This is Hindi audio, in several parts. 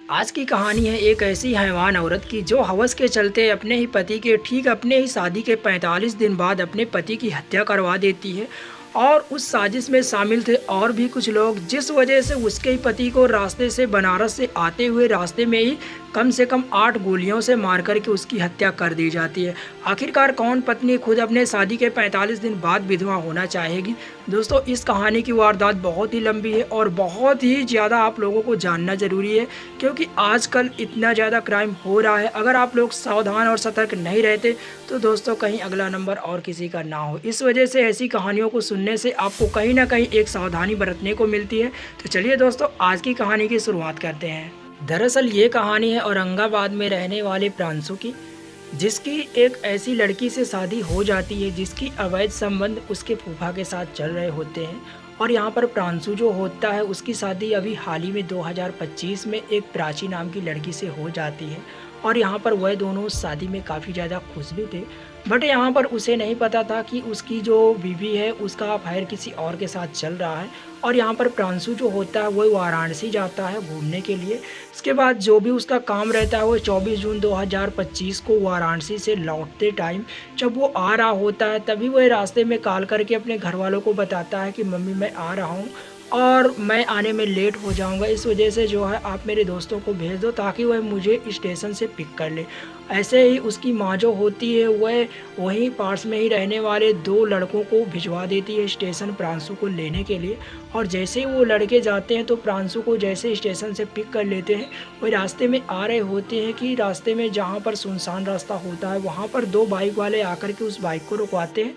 आज की कहानी है एक ऐसी हैवान औरत की जो हवस के चलते अपने ही शादी के 45 दिन बाद अपने पति की हत्या करवा देती है। और उस साजिश में शामिल थे और भी कुछ लोग, जिस वजह से उसके ही पति को रास्ते से बनारस से आते हुए रास्ते में ही कम से कम 8 गोलियों से मार करके उसकी हत्या कर दी जाती है। आखिरकार कौन पत्नी खुद अपने शादी के 45 दिन बाद विधवा होना चाहेगी? दोस्तों, इस कहानी की वारदात बहुत ही लंबी है और बहुत ही ज़्यादा आप लोगों को जानना ज़रूरी है, क्योंकि आजकल इतना ज़्यादा क्राइम हो रहा है। अगर आप लोग सावधान और सतर्क नहीं रहते तो दोस्तों कहीं अगला नंबर और किसी का ना हो। इस वजह से ऐसी कहानियों को सुनने से आपको कहीं ना कहीं एक सावधानी बरतने को मिलती है। तो चलिए दोस्तों, आज की कहानी की शुरुआत करते हैं। दरअसल ये कहानी है औरंगाबाद में रहने वाले प्रांशु की, जिसकी एक ऐसी लड़की से शादी हो जाती है जिसकी अवैध संबंध उसके फूफा के साथ चल रहे होते हैं। और यहाँ पर प्रांशु जो होता है उसकी शादी अभी हाल ही में 2025 में एक प्राची नाम की लड़की से हो जाती है। और यहाँ पर वह दोनों शादी में काफ़ी ज़्यादा खुश भी थे। बट यहाँ पर उसे नहीं पता था कि उसकी जो बीवी है उसका अफेयर किसी और के साथ चल रहा है। और यहाँ पर प्रांशु जो होता है वह वाराणसी जाता है घूमने के लिए। इसके बाद जो भी उसका काम रहता है वो 24 जून 2025 को वाराणसी से लौटते टाइम जब वो आ रहा होता है तभी वह रास्ते में कॉल करके अपने घर वालों को बताता है कि मम्मी मैं आ रहा हूँ और मैं आने में लेट हो जाऊंगा, इस वजह से जो है आप मेरे दोस्तों को भेज दो ताकि वह मुझे स्टेशन से पिक कर ले। ऐसे ही उसकी माँ जो होती है वह वहीं पास में ही रहने वाले 2 लड़कों को भिजवा देती है स्टेशन प्रांशु को लेने के लिए। और जैसे ही वो लड़के जाते हैं तो प्रांशु को जैसे स्टेशन से पिक कर लेते हैं, वह रास्ते में आ रहे होते हैं कि रास्ते में जहाँ पर सुनसान रास्ता होता है वहाँ पर 2 बाइक वाले आकर के उस बाइक को रुकवाते हैं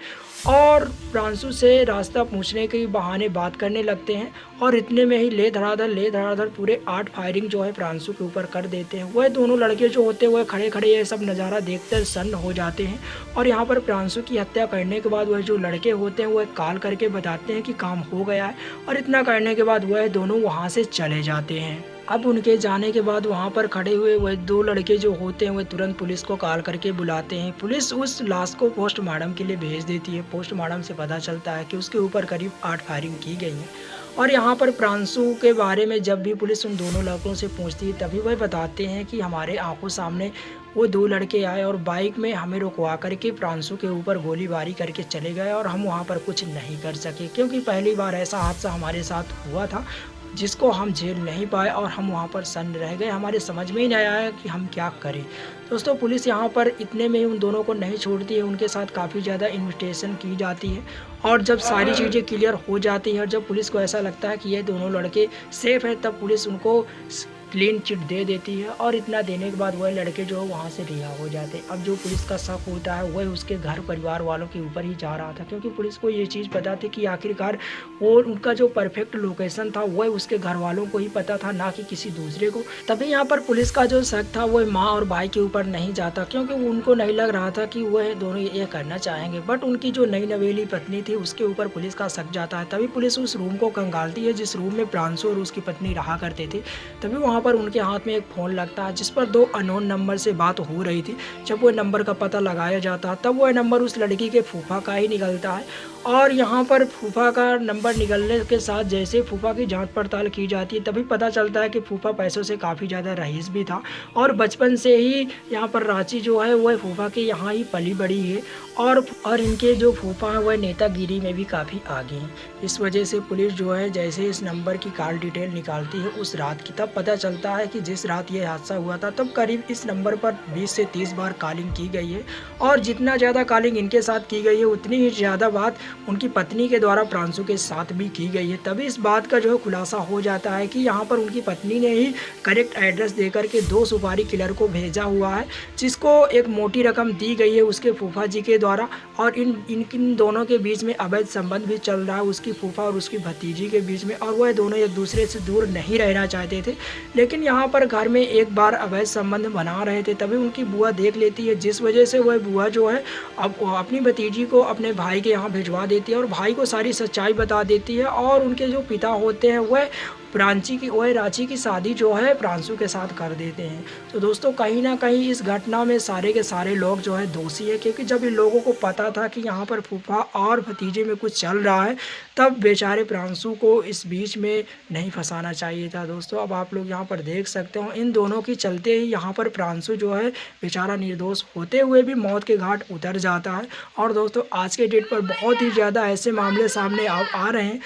और प्रांशु से रास्ता पूछने के बहाने बात करने लगते हैं। और इतने में ही ले धड़ाधड़ पूरे 8 फायरिंग जो है प्रांशु के ऊपर कर देते हैं। वह दोनों लड़के जो होते हैं वह खड़े खड़े ये सब नज़ारा देखकर सन्न हो जाते हैं। और यहाँ पर प्रांशु की हत्या करने के बाद वह जो लड़के होते हैं वह कॉल करके बताते हैं कि काम हो गया है। और इतना करने के बाद वह दोनों वहाँ से चले जाते हैं। अब उनके जाने के बाद वहाँ पर खड़े हुए वह 2 लड़के जो होते हैं वह तुरंत पुलिस को कॉल करके बुलाते हैं। पुलिस उस लाश को पोस्टमार्टम के लिए भेज देती है। पोस्टमार्टम से पता चलता है कि उसके ऊपर करीब 8 फायरिंग की गई हैं। और यहाँ पर प्रांशु के बारे में जब भी पुलिस उन दोनों लड़कों से पूछती है तभी वह बताते हैं कि हमारे आंखों सामने वो 2 लड़के आए और बाइक में हमें रुकवा करके प्रांशु के ऊपर गोलीबारी करके चले गए और हम वहाँ पर कुछ नहीं कर सके, क्योंकि पहली बार ऐसा हादसा हमारे साथ हुआ था जिसको हम झेल नहीं पाए और हम वहाँ पर सन्न रह गए। हमारे समझ में ही नहीं आया कि हम क्या करें। दोस्तों, पुलिस यहाँ पर इतने में ही उन दोनों को नहीं छोड़ती है, उनके साथ काफ़ी ज़्यादा इन्वेस्टिगेशन की जाती है। और जब सारी चीज़ें क्लियर हो जाती हैं और जब पुलिस को ऐसा लगता है कि ये दोनों लड़के सेफ हैं तब पुलिस उनको क्लीन चिट दे देती है। और इतना देने के बाद वह लड़के जो है वहाँ से रिहा हो जाते हैं। अब जो पुलिस का शक होता है वह उसके घर परिवार वालों के ऊपर ही जा रहा था, क्योंकि पुलिस को ये चीज़ पता थी कि आखिरकार वो उनका जो परफेक्ट लोकेशन था वह उसके घर वालों को ही पता था, ना कि किसी दूसरे को। तभी यहाँ पर पुलिस का जो शक था वह माँ और भाई के ऊपर नहीं जाता, क्योंकि उनको नहीं लग रहा था कि वह दोनों ये करना चाहेंगे। बट उनकी जो नई नवेली पत्नी थी उसके ऊपर पुलिस का शक जाता है। तभी पुलिस उस रूम को खंगालती है जिस रूम में प्रांशु और उसकी पत्नी रहा करते थे। तभी वहाँ पर उनके हाथ में एक फ़ोन लगता है जिस पर 2 अननोन नंबर से बात हो रही थी। जब वह नंबर का पता लगाया जाता है तब वह नंबर उस लड़की के फूफा का ही निकलता है। और यहाँ पर फूफा का नंबर निकलने के साथ जैसे फूफा की जांच पड़ताल की जाती है तभी पता चलता है कि फूफा पैसों से काफ़ी ज़्यादा रईस भी था और बचपन से ही यहाँ पर रांची जो है वह फूफा के यहाँ ही पली बड़ी है। और इनके जो फूफा हैं वह नेतागिरी में भी काफ़ी आगे हैं। इस वजह से पुलिस जो है जैसे इस नंबर की कॉल डिटेल निकालती है उस रात की, तब पता चलता है कि जिस रात ये हादसा हुआ था तब करीब इस नंबर पर 20 से 30 बार कॉलिंग की गई है। और जितना ज़्यादा कॉलिंग इनके साथ की गई है उतनी ही ज़्यादा बात उनकी पत्नी के द्वारा प्रांशु के साथ भी की गई है। तभी इस बात का जो है खुलासा हो जाता है कि यहाँ पर उनकी पत्नी ने ही करेक्ट एड्रेस देकर के 2 सुपारी किलर को भेजा हुआ है, जिसको एक मोटी रकम दी गई है उसके फूफा जी के द्वारा। और इन दोनों के बीच में अवैध संबंध भी चल रहा है, उसकी फूफा और उसकी भतीजी के बीच में। और वह दोनों एक दूसरे से दूर नहीं रहना चाहते थे, लेकिन यहाँ पर घर में एक बार अवैध संबंध बना रहे थे। तभी उनकी बुआ देख लेती है, जिस वजह से वह बुआ जो है अब अपनी भतीजी को अपने भाई के यहाँ भिजवा देती है और भाई को सारी सच्चाई बता देती है। और उनके जो पिता होते हैं वह रांची की शादी जो है प्रांशु के साथ कर देते हैं। तो दोस्तों कहीं न कहीं इस घटना में सारे के सारे लोग जो है दोषी है, क्योंकि जब इन लोगों को पता था कि यहाँ पर फूफा और भतीजे में कुछ चल रहा है, तब बेचारे प्रांशु को इस बीच में नहीं फँसाना चाहिए था दोस्तों। अब आप लोग यहाँ पर देख सकते हो इन दोनों के चलते ही यहाँ पर प्रांशु जो है बेचारा निर्दोष होते हुए भी मौत के घाट उतर जाता है। और दोस्तों आज के डेट पर बहुत ही ज़्यादा ऐसे मामले सामने आ रहे हैं